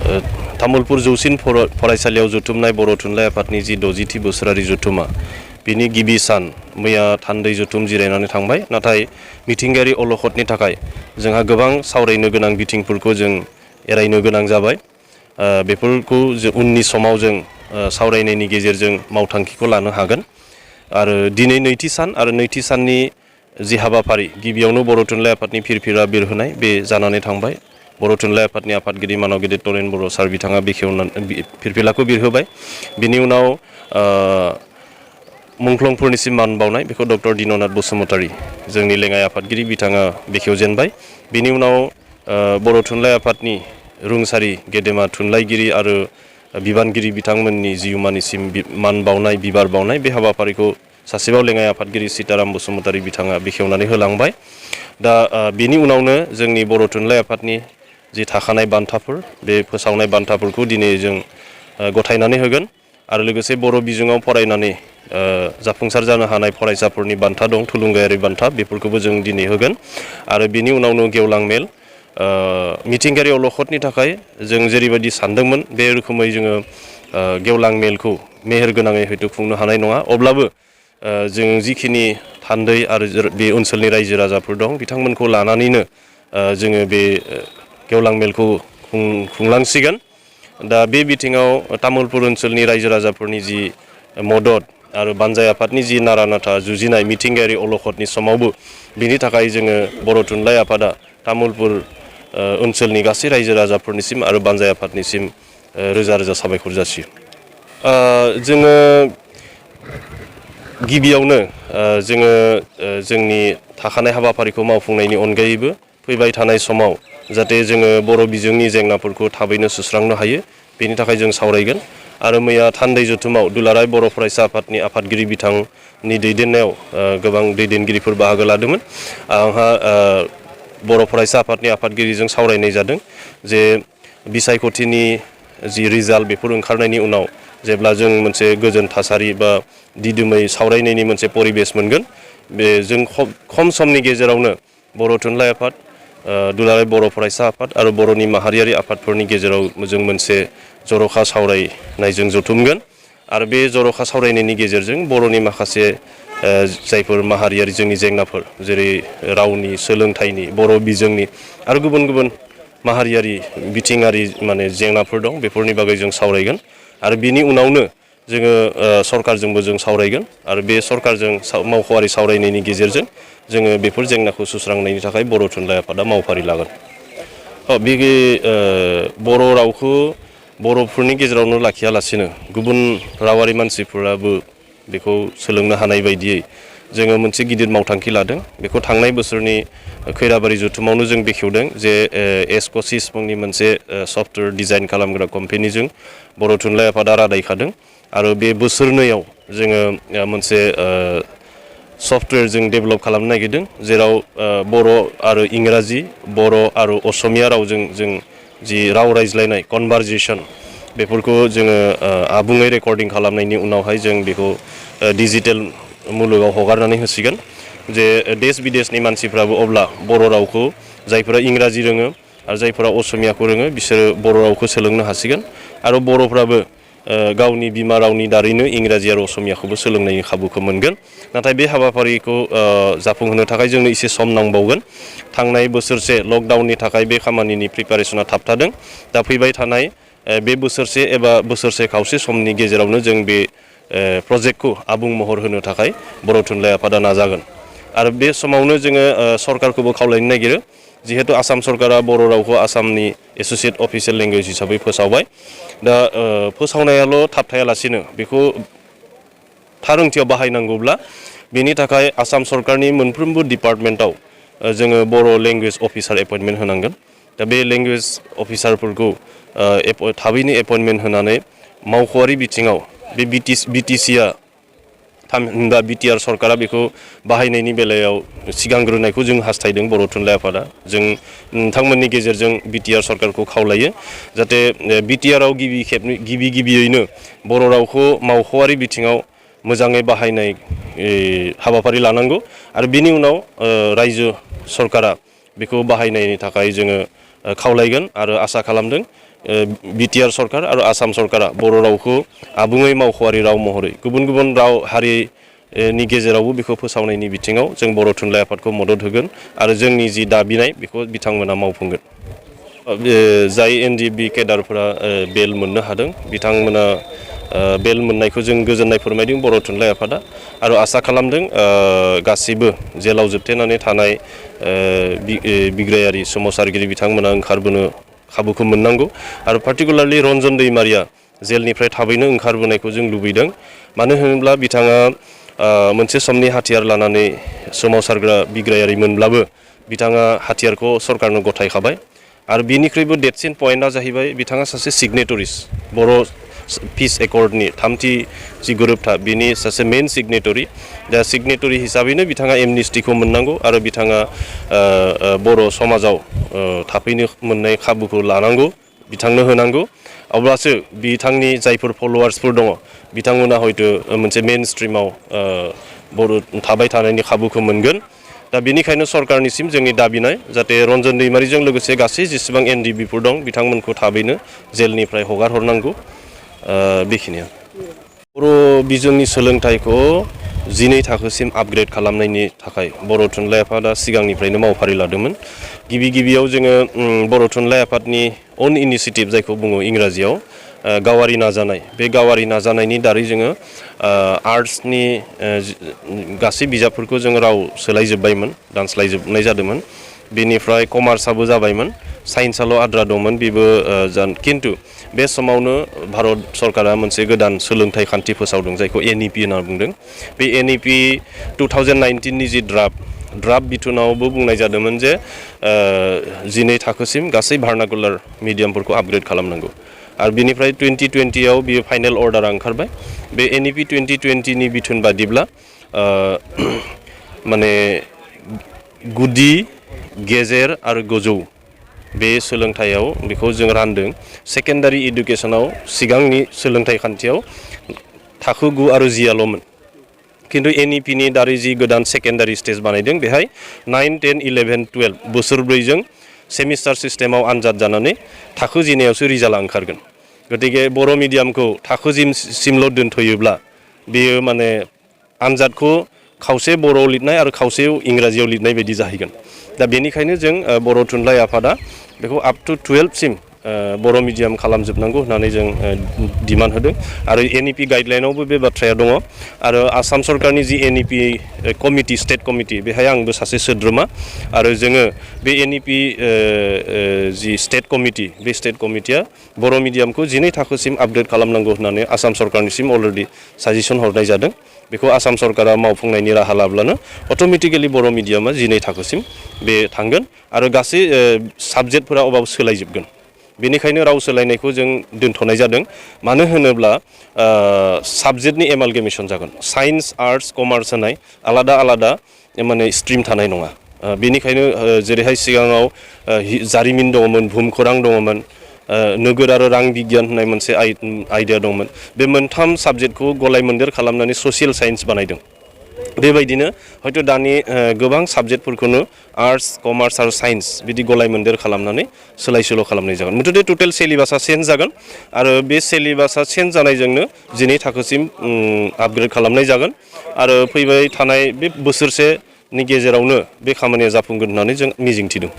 तामुलपुर जौसिन फरायसालियाव जथुमनाय बर' थुनलाइ आफादनि जि 60थि बोसोरारि जथुमा बिनि गिबि सान मैया थान्दै जथुम जिरायनानै थांबाय। नाथाय मिथिंगायारि अलखदनि थाखाय जोंहा गोबां सावरायनो गोनां बिथिंफोरखौ जों एरायनो गोनां जाबाय। बेफोरखौ उननि समाव जों सावरायनायनि गेजेरजों मावथांखिखौ लानो हागोन। आरो दिनै नैथि सान आरो नैथि साननि जि हाबाफारि गिबियावनो बर' थुनलाइ आफादनि फिरफिला बिरहोनाय बे जानानै थांबाय। बर' थुनलाइ आफादनि आफादगिरि मानाव तरेन बर' सार बिथाङा बेखेवनानै फिरफिलाखौ बिरहोबाय। बिनि उनाव मुंख्लंफोरनिसिम मान बावनाय बेखौ डक्टर दिननाथ बसुमतारी जोंनि लेङाइ आफादगिरि बिथाङा बेखेवजेनबाय। बिनि उनाव बर' थुनलाइ आफादनि रुंसारि गेदेमा थुनलाइगिरि आरो बिबानगिरि बिथांमोननि जिउमानिसिम मान बावनाय बिबार बावनाय बे हाबाफारिखौ सासेबाव लेङाइ आफादगिरि सीताराम बसुमतारी बिथाङा बेखेवनानै होलांबाय। दा बेनि उनावनो जोंनि बर' थुनलाइ आफादनि जि थाखानाय बान्थाफोर बे फोसावनाय बान्थाफोरखौ दिनै जों गथायनानै होगोन। आरो लोगोसे बर' बिजोङाव फरायनानै जाफुंसार जानो हानाय फरायसाफोरनि बान्था दं, थुलुंगायारि बान्था, बेफोरखौबो जों दिनै होगोन। आरो बिनि उनावनो गेवलां मेल, मिथिंगायारि अलखदनि थाखाय जों जेरैबायदि सानदोंमोन बे रोखोमै जोङो गेवलां मेलखौ मेहेर गोनाङै हयथ' खुंनो हानाय नङा। अब्लाबो जों जिखिनि थान्दै आरो बे ओनसोलनि रायजो राजाफोर दं बिथांमोनखौ लानानैनो जोङो बे गेवलां मेलखौ खुंलांसिगोन। दा बे बिथिङाव तामुलपुर ओनसोलनि रायजो राजाफोरनि जि मदद आरो बानजाय आफादनि जि नारा नाथा जुजिनाय मिथिंगायारि अलखदनि समावबो बिनि थाखाय जोङो बर' थुनलाइ आफादा तामुलपुर ओनसोलनि गासै रायजो राजाफोरनिसिम आरो बानजाय आफादनिसिम रोजा रोजा साबायखर जासियो। जोङो गिबियावनो जोङो जोंनि थाखानाय हाबाफारिखौ मावफुंनायनि अनगायैबो फैबाय थानाय समाव जाहाथे जोङो बर' बिजोंनि जेंनाफोरखौ थाबैनो सुस्रांनो हायो बेनि थाखाय जों सावरायगोन। आरो मैया थान्दै जथुमाव दुलाराय बर' फरायसा आफादनि आफादगिरि बिथांनि दैदेननायाव गोबां दैदेनगिरिफोर बाहागो लादोंमोन। आंहा बर' फरायसा आफादनि आफादगिरिजों सावरायनाय जादों जे बिसायख'थिनि जि रिजाल्ट बेफोर ओंखारनायनि उनाव जेब्ला जों मोनसे गोजोन थासारि बा दिदोमै सावरायनायनि मोनसे परिबेस मोनगोन, बे जों खम समनि गेजेरावनो बर' थुनलाइ आफाद, दुलाराय बर' फरायसा आफाद आरो बर'नि माहारियारि आफादफोरनि गेजेराव जों मोनसे जर'खा सावरायनायजों जथुमगोन। आरो बे जर'खा सावरायनायनि गेजेरजों बर'नि माखासे जायफोर माहारियारि जोंनि जेंनाफोर जेरै रावनि, सोलोंथाइनि, बर' बिजोंनि आरो गुबुन गुबुन माहारियारि बिथिङारि जेंनाफोर दं बेफोरनि बागै जों सावरायगोन। आरो बिनि उनावनो जोङो सरकारजोंबो जों सावरायगोन। आरो बे सरकारजों मावख'आरि सावरायनायनि गेजेरजों जोङो बेफोर जेंनाखौ सुस्रांनायनि थाखाय बर' थुनलाइ आफादा मावफारि लागोन। बे बर' रावखौ बर'फोरनि गेजेरावनो लाखियालासिनो गुबुन रावारि मानसिफोराबो बेखौ सोलोंनो हानाय बायदियै जोङो मोनसे गिदिर मावथांखि लादों। बेखौ थांनाय बोसोरनि खैराबारि जथुमावनो जों बेखेवदों जे एस्क'सिस मुंनि मोनसे सफ्टवेयार डिजाइन खालामग्रा कम्पेनिजों बर' थुनलाइ आफादा रादायखादों। आरो बे बोसोरनैयाव जोङो मोनसे सफ्टवेयार जों डेभेलप खालामनो नागिरदों जेराव बर' आरो इंराजि, बर' आरो असमिया रावजों जों जि राव रायज्लायनाय कनभारजेसन बेफोरखौ जोङो आबुङै रेकर्डिं खालामनायनि उनावहाय जों बेखौ डिजिटेल मुलुगाव हगारनानै होसिगोन। जे देश बिदेशनि मानसिफ्राबो अब्ला बर' रावखौ जायफोरा इंराजि रोङो आरो जायफोरा असमियाखौ रोङो बिसोरो बर' रावखौ सोलोंनो हासिगोन। आरो बर'फ्राबो गावनि बिमा रावनि दारैनो इंराजि आरो असमियाखौबो सोलोंनायनि खाबुखौ मोनगोन। नाथाय बे हाबाफारिखौ जाफुंहोनो थाखाय जोंनो एसे सम नांबावगोन। थांनाय बोसोरसे लकडाउननि थाखाय बे खामानिनि प्रिपारेसना थाबथादों। दा फैबाय थानाय बे बोसोरसे एबा बोसोरसे खावसे समनि गेजेरावनो जों बे प्रजेक्टखौ आबुं महर होनो थाखाय बर' थुनलाइ आफादा नाजागोन। आरो बे समावनो जोङो सरकारखौबो खावलायनो नागिरो जिहेतु आसाम सरकारा बर' रावखौ आसामनि एस'सियेट अफिसियेल लेंगुवेज हिसाबै फोसावबाय। दा फोसावनायाल' थाबथायालासिनो बेखौ थार ओंथियाव बाहायनांगौब्ला बेनि थाखाय आसाम सरकारनि मोनफ्रोमबो डिपार्टमेन्टआव जोङो बर' लेंगुवेज अफिसार एपइन्टमेन्ट होनांगोन। दा बे लेंगुवेज अफिसारफोरखौ थाबैनो एपइन्टमेन्ट होनानै मावख'आरि बिथिङाव बे बिटिसिआ थामहिनबा बिटिआर सरकारा बेखौ बाहायनायनि बेलायाव सिगांग्रोनायखौ जों हास्थायदों बर' थुनलाइ आफादा। जों नोंथांमोननि गेजेरजों बिटिआर सरकारखौ खावलायो जाहाथे बिटिआरआव गिबियैनो बर' रावखौ मावख'आरि बिथिङाव मोजाङै बाहायनाय हाबाफारि लानांगौ। आरो बिनि उनाव रायजो सरकारा बेखौ बाहायनायनि थाखाय जोङो खावलायगोन आरो आसा खालामदों बिटिआर सरकार आरो आसाम सरकारा बर' रावखौ आबुङै मावख'आरि राव महरै गुबुन गुबुन राव हारिनि गेजेरावबो बेखौ फोसावनायनि बिथिङाव जों बर' थुनलाइ आफादखौ मदद होगोन आरो जोंनि जि दाबिनाय बेखौ बिथांमोना मावफुंगोन। जाय एनडिएफबि केडारफोरा बेल मोननो हादों बिथांमोना बेल मोननायखौ जों गोजोननाय फोरमायदों बर' थुनलाइ आफादा आरो आसा खालामदों गासैबो जेलाव जोबथेनानै थानाय बिग्रायारि सोमावसारगिरि बिथांमोना ओंखारबोनो खाबुखौ मोननांगौ आरो पार्टिकुलारलि रन्जन दैमारिया जेलनिफ्राय थाबैनो ओंखारबोनायखौ जों लुबैदों। मानो होनोब्ला बिथाङा मोनसे समनि हाथियार लानानै सोमावसारग्रा बिग्रायारि मोनब्लाबो बिथाङा हाथियारखौ सरकारनो गथायखाबाय आरो बिनिख्रुइबो देरसिन पइन्टआ जाहैबाय बिथाङा सासे सिगनेटरिस बर' पिस एकर्डनि थामथि जि गोरोबथा बिनि सासे मेन सिगनेटरि दा सिगनेटरि हिसाबैनो बिथाङा एमनिस्टिखौ मोननांगौ आरो बिथाङा बर' समाजाव थाफैनो मोननाय खाबुखौ लानांगौ बिथांनो होनांगौ अब्लासो बिथांनि जायफोर फल'वार्सफोर दङ बिथांमोना हयतो मोनसे मेन स्ट्रिमाव बर' थाबाय थानायनि खाबुखौ मोनगोन। दा बेनिखायनो सरकारनिसिम जोंनि दाबिनाय जाहाथे रन्जन दैमारिजों लोगोसे गासै जेसेबां एनडिएफबिफोर दं बिथांमोनखौ थाबैनो जेलनिफ्राय हगार हरनांगौ बेखिनियानो। बर' बिजोंनि सोलोंथाइखौ 12 थाखोसिम आपग्रेड खालामनायनि थाखाय बर' थुनलाइ आफादा सिगांनिफ्रायनो मावफारि लादोंमोन। गिबियाव जोङो बर' थुनलाइ आफादनि अन इनिसिएटिभ जायखौ बुङो इंराजियाव गावारि नाजानाय बे गावारि नाजानायनि दारै जोङो आर्ट्सनि गासै बिजाबफोरखौ जोङो राव सोलायजोब्बायमोन दानस्लायजोबनाय जादोंमोन। बेनिफ्राय कमार्सआबो जाबायमोन साइन्सआल' आद्रा दंमोन बेबो खिन्थु बे समावनो भारत सरकारा मोनसे गोदान सोलोंथाइ खान्थि फोसावदों जायखौ एनइपि होनना बुंदों। बे एनइपि 2019नि जि ड्राफ्ट बिथोनावबो बुंनाय जादोंमोन जे 12 थाखोसिम गासै भार्नाकुलार मिडियामफोरखौ आपग्रेड खालामनांगौ आरो बिनिफ्राय 2020आव बियो फाइनेल अर्डारा ओंखारबाय। बे एनइपि 2020नि बिथोन बादिब्ला माने गुदि गेजेर आरो गोजौ बे सोलोंथाइयाव बेखौ जों रानदों। सेकेन्डारि इडुकेसनाव सिगांनि सोलोंथाइ खान्थियाव थाखो 9 आरो 10आल'मोन खिन्थु एनइपिनि दारै जि गोदान सेकेन्डारि स्टेज बानायदों बेहाय 9, 10, 11, 12 बोसोरब्रैजों सेमिस्टार सिस्टेमाव आनजाद जानानै थाखो 9आवसो रिजाल्टआ ओंखारगोन। गतिके बर' मिडियामखौ थाखो 10सिमल' दोनथ'योब्ला बेयो माने आनजादखौ खावसे बर'आव लिरनाय आरो खावसेयाव इंराजियाव लिरनाय बायदि जाहैगोन। दा बेनिखायनो जों बर' थुनलाइ आफादा बेखौ आप टु 12सिम बर' मिडियाम खालामजोबनांगौ होननानै जों डिमान्ड होदों आरो एनइपि गाइडलाइनावबो बे बाथ्राया दङ आरो आसाम सरकारनि जि एनइपि कमिटि स्टेट कमिटि बेहाय आंबो सासे सोद्रोमा आरो जोङो बे एनइपि जि स्टेट कमिटि बे स्टेट कमिटिया बर' मिडियामखौ 12 थाखोसिम आपग्रेड खालामनांगौ होननानै आसाम सरकारनिसिम अलरेडि साजेसन हरनाय जादों। बेखौ आसाम सरकारा मावफुंनायनि राहा लाब्लानो अट'मेटिकेलि बर' मिडियामा 12 थाखोसिम बे थांगोन आरो गासै साबजेक्टफोरा अबाव सोलायजोबगोन। बेनिखायनो राव सोलायनायखौ जों दोनथ'नाय जादों। मानो होनोब्ला साबजेक्टनि एमालगेमेसन जागोन। साइन्स आर्ट्स कमार्स होनाय आलादा आलादा माने स्ट्रिम थानाय नङा। बेनिखायनो जेरैहाय सिगाङाव जारिमिन दङमोन भुमखौरां दङमोन नोगोर आरो रां बिगियान होननाय मोनसे आयदा दंमोन। बे मोनथाम साबजेक्टखौ गलाय मोन्देर खालामनानै ससियेल साइन्स बानायदों। बेबायदिनो हयथ' दानि गोबां साबजेक्टफोरखौनो आर्ट्स कमार्स आरो साइन्स बिदि गलाय मोन्देर खालामनानै सोलाय सोल' खालामनाय जागोन। मुथथे टटेल सिलेबासा चेन्ज जागोन आरो बे सिलेबासा चेन्ज जानायजोंनो 12 थाखोसिम आपग्रेड खालामनाय जागोन आरो फैबाय थानाय बे बोसोरसेनि गेजेरावनो बे खामानिया जाफुंगोन होननानै जों मिजिंथिदों।